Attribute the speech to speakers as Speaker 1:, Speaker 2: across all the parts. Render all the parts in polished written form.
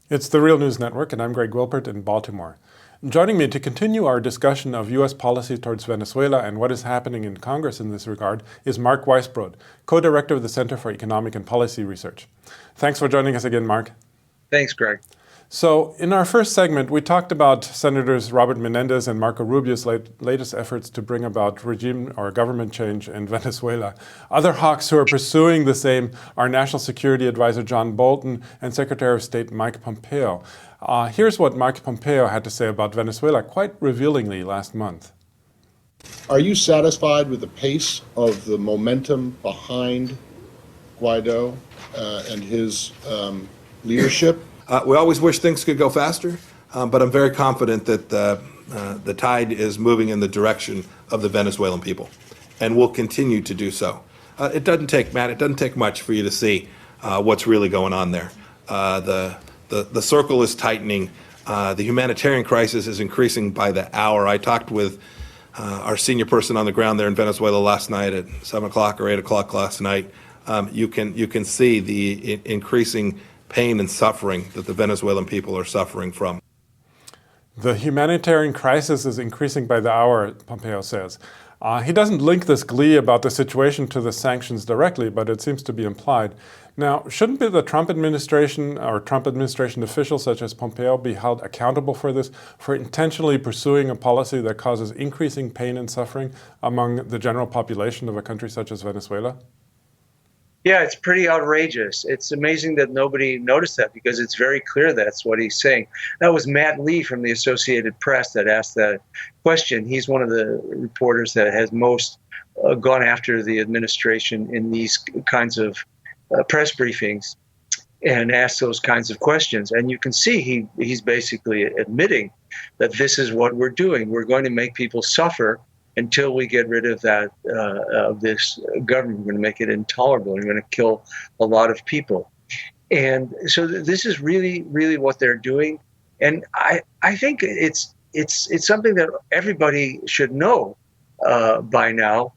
Speaker 1: It's the Real News Network, and I'm Greg Wilpert in Baltimore. Joining me to continue our discussion of U.S. policy towards Venezuela and what is happening in Congress in this regard is Mark Weisbrot, co-director of the Center for Economic and Policy Research. Thanks for joining us again, Mark.
Speaker 2: Thanks, Greg.
Speaker 1: So, in our first segment, we talked about Senators Robert Menendez and Marco Rubio's latest efforts to bring about regime or government change in Venezuela. Other hawks who are pursuing the same are National Security Advisor John Bolton and Secretary of State Mike Pompeo. Here's what Mike Pompeo had to say about Venezuela quite revealingly last month.
Speaker 3: Are you satisfied with the pace of the momentum behind Guaido and his leadership?
Speaker 4: We always wish things could go faster, but I'm very confident that the tide is moving in the direction of the Venezuelan people, and will continue to do so. It doesn't take much for you to see what's really going on there. The circle is tightening. The humanitarian crisis is increasing by the hour. I talked with our senior person on the ground there in Venezuela last night at 7 o'clock or 8 o'clock last night. You can see the increasing pain and suffering that the Venezuelan people are suffering from.
Speaker 1: The humanitarian crisis is increasing by the hour, Pompeo says. He doesn't link this glee about the situation to the sanctions directly, but it seems to be implied. Now, shouldn't the Trump administration or Trump administration officials such as Pompeo be held accountable for this, for intentionally pursuing a policy that causes increasing pain and suffering among the general population of a country such as Venezuela?
Speaker 2: Yeah, it's pretty outrageous. It's amazing that nobody noticed that because it's very clear that's what he's saying. That was Matt Lee from the Associated Press that asked that question. He's one of the reporters that has most gone after the administration in these kinds of press briefings and asked those kinds of questions. And you can see he's basically admitting that this is what we're doing. We're going to make people suffer until we get rid of that of this government. We're going to make it intolerable. We're going to kill a lot of people. And so this is really, really what they're doing. And I think it's something that everybody should know by now.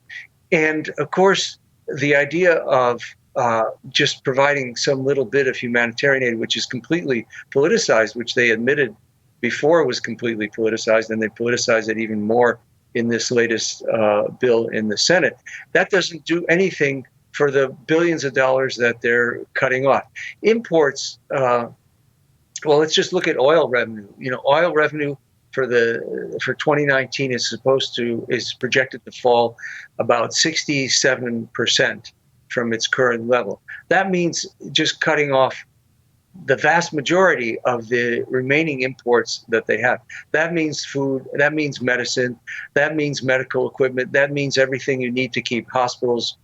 Speaker 2: And of course, the idea of just providing some little bit of humanitarian aid, which is completely politicized, which they admitted before it was completely politicized, and they politicized it even more in this latest bill in the Senate, that doesn't do anything for the billions of dollars that they're cutting off. Imports, well, let's just look at oil revenue. You know, oil revenue for 2019 is projected to fall about 67% from its current level. That means just cutting off the vast majority of the remaining imports that they have. That means food, that means medicine, that means medical equipment, that means everything you need to keep hospitals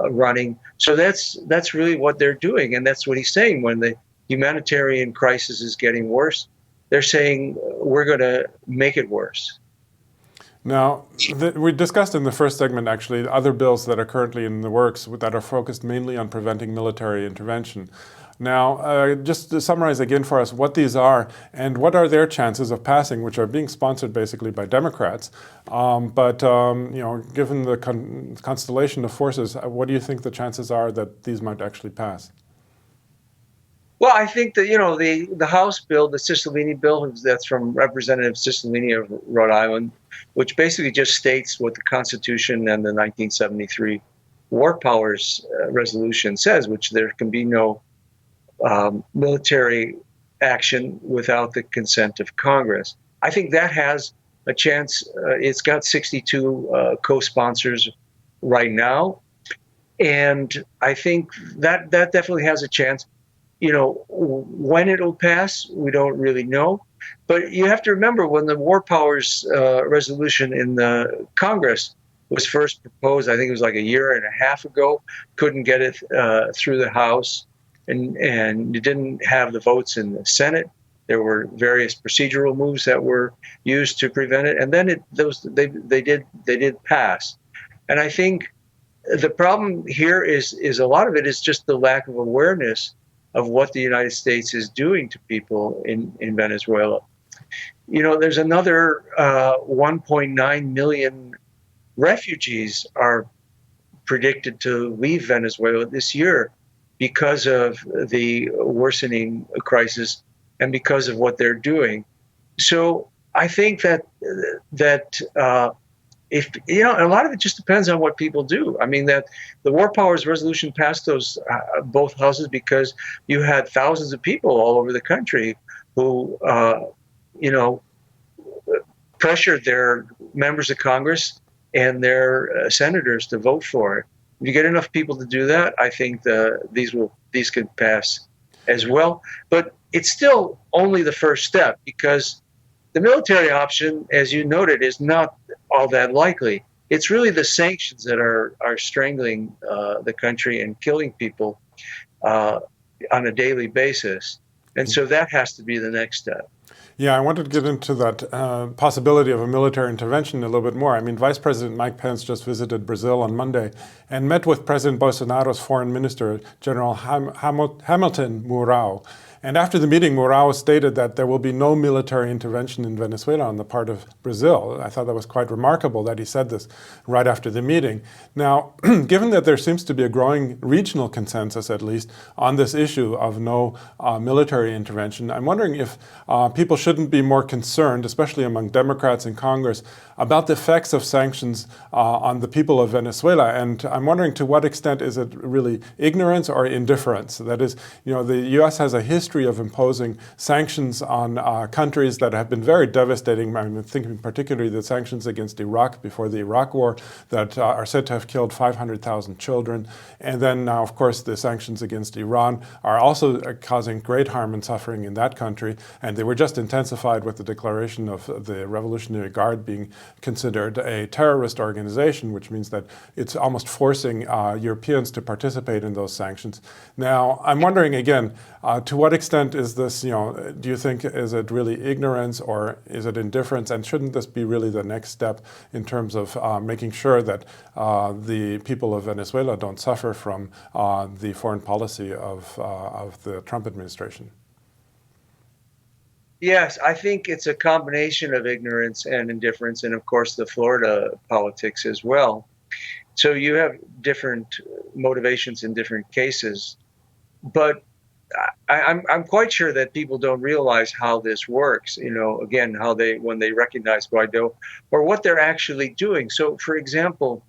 Speaker 2: running. So that's really what they're doing. And that's what he's saying. When the humanitarian crisis is getting worse, they're saying we're going to make it worse.
Speaker 1: Now, we discussed in the first segment, actually, other bills that are currently in the works that are focused mainly on preventing military intervention. Now, just to summarize again for us what these are and what are their chances of passing, which are being sponsored basically by Democrats. But given the constellation of forces, what do you think the chances are that these might actually pass?
Speaker 2: Well, I think that, the House bill, the Cicilline bill, that's from Representative Cicilline of Rhode Island, which basically just states what the Constitution and the 1973 War Powers Resolution says, which there can be no military action without the consent of Congress. I think that has a chance. It's got 62 co-sponsors right now. And I think that definitely has a chance. When it'll pass, we don't really know. But you have to remember when the War Powers Resolution in the Congress was first proposed, I think it was like a year and a half ago, couldn't get it through the House. And you didn't have the votes in the Senate. There were various procedural moves that were used to prevent it, and then they did pass. And I think the problem here is a lot of it is just the lack of awareness of what the United States is doing to people in Venezuela. There's another 1.9 million refugees are predicted to leave Venezuela this year because of the worsening crisis and because of what they're doing. So I think that if a lot of it just depends on what people do. I mean, that the War Powers Resolution passed those both houses because you had thousands of people all over the country who pressured their members of Congress and their senators to vote for it. If you get enough people to do that, I think these could pass as well. But it's still only the first step, because the military option, as you noted, is not all that likely. It's really the sanctions that are strangling the country and killing people on a daily basis. And so that has to be the next step.
Speaker 1: Yeah, I wanted to get into that possibility of a military intervention a little bit more. I mean, Vice President Mike Pence just visited Brazil on Monday and met with President Bolsonaro's foreign minister, General Hamilton Mourão. And after the meeting, Mourão stated that there will be no military intervention in Venezuela on the part of Brazil. I thought that was quite remarkable that he said this right after the meeting. Now, given that there seems to be a growing regional consensus, at least, on this issue of no military intervention, I'm wondering if people shouldn't be more concerned, especially among Democrats in Congress, about the effects of sanctions on the people of Venezuela. And I'm wondering, to what extent is it really ignorance or indifference? That is, the U.S. has a history of imposing sanctions on countries that have been very devastating. I'm thinking particularly the sanctions against Iraq before the Iraq War that are said to have killed 500,000 children. And then now, of course, the sanctions against Iran are also causing great harm and suffering in that country. And they were just intensified with the declaration of the Revolutionary Guard being considered a terrorist organization, which means that it's almost forcing Europeans to participate in those sanctions. Now, I'm wondering again, to what extent is this, do you think, is it really ignorance or is it indifference? And shouldn't this be really the next step in terms of making sure that the people of Venezuela don't suffer from the foreign policy of the Trump administration?
Speaker 2: Yes, I think it's a combination of ignorance and indifference, and of course the Florida politics as well. So you have different motivations in different cases, but I'm quite sure that people don't realize how this works. Again, when they recognize Guaido or what they're actually doing. So, for example,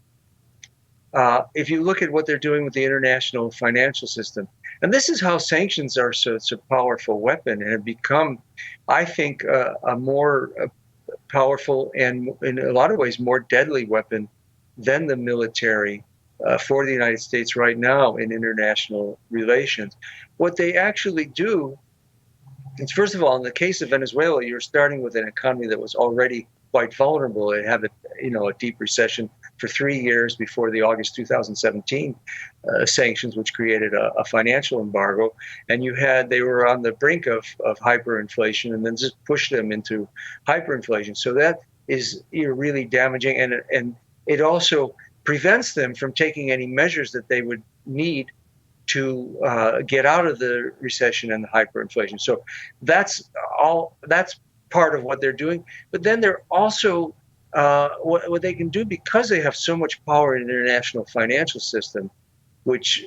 Speaker 2: if you look at what they're doing with the international financial system, and this is how sanctions are such a powerful weapon and have become, I think, a more powerful and in a lot of ways more deadly weapon than the military for the United States right now in international relations. What they actually do is, first of all, in the case of Venezuela, you're starting with an economy that was already quite vulnerable. It had a deep recession for 3 years before the August 2017 sanctions, which created a financial embargo. And they were on the brink of hyperinflation, and then just pushed them into hyperinflation. So that is really damaging, and it also prevents them from taking any measures that they would need to get out of the recession and the hyperinflation. So that's part of what they're doing. But then they're also what they can do, because they have so much power in the international financial system, which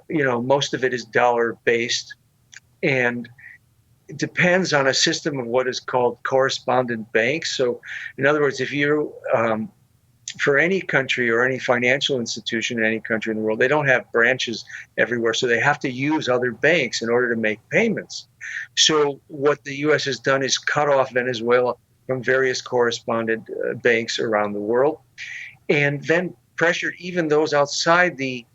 Speaker 2: most of it is dollar based and it depends on a system of what is called correspondent banks. So in other words, if you for any country or any financial institution in any country in the world, they don't have branches everywhere, so they have to use other banks in order to make payments. So what the U.S. has done is cut off Venezuela from various correspondent banks around the world, and then pressured even those outside the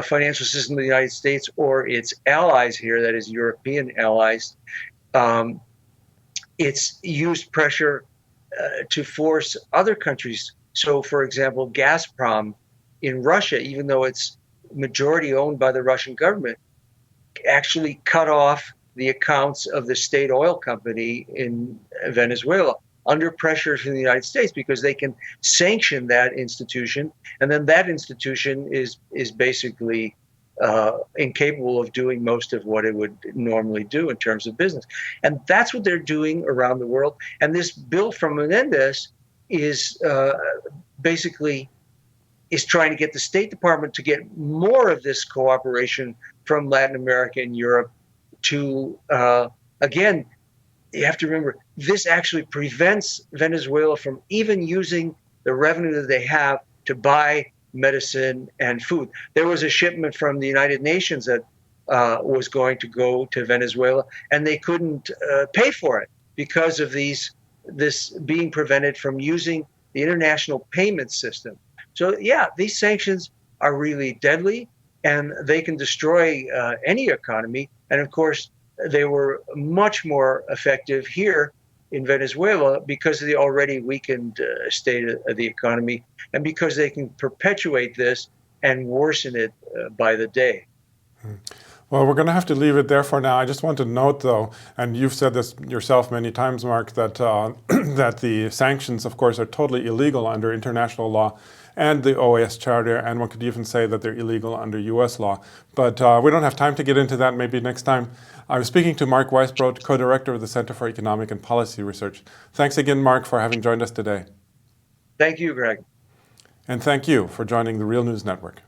Speaker 2: financial system of the United States or its allies here, that is European allies. It's used pressure to force other countries. So, for example, Gazprom in Russia, even though it's majority owned by the Russian government, actually cut off the accounts of the state oil company in Venezuela under pressure from the United States, because they can sanction that institution, and then that institution is basically incapable of doing most of what it would normally do in terms of business. And that's what they're doing around the world. And this bill from Menendez is basically trying to get the State Department to get more of this cooperation from Latin America and Europe to, again, you have to remember, this actually prevents Venezuela from even using the revenue that they have to buy medicine and food. There was a shipment from the United Nations that was going to go to Venezuela, and they couldn't pay for it because of this being prevented from using the international payment system. So yeah, these sanctions are really deadly, and they can destroy any economy. And of course, they were much more effective here in Venezuela because of the already weakened state of the economy, and because they can perpetuate this and worsen it by the day.
Speaker 1: Well, we're going to have to leave it there for now. I just want to note, though, and you've said this yourself many times, Mark, that that the sanctions, of course, are totally illegal under international law and the OAS Charter, and one could even say that they're illegal under U.S. law. But we don't have time to get into that. Maybe next time. I was speaking to Mark Weisbrot, co-director of the Center for Economic and Policy Research. Thanks again, Mark, for having joined us today.
Speaker 2: Thank you, Greg.
Speaker 1: And thank you for joining the Real News Network.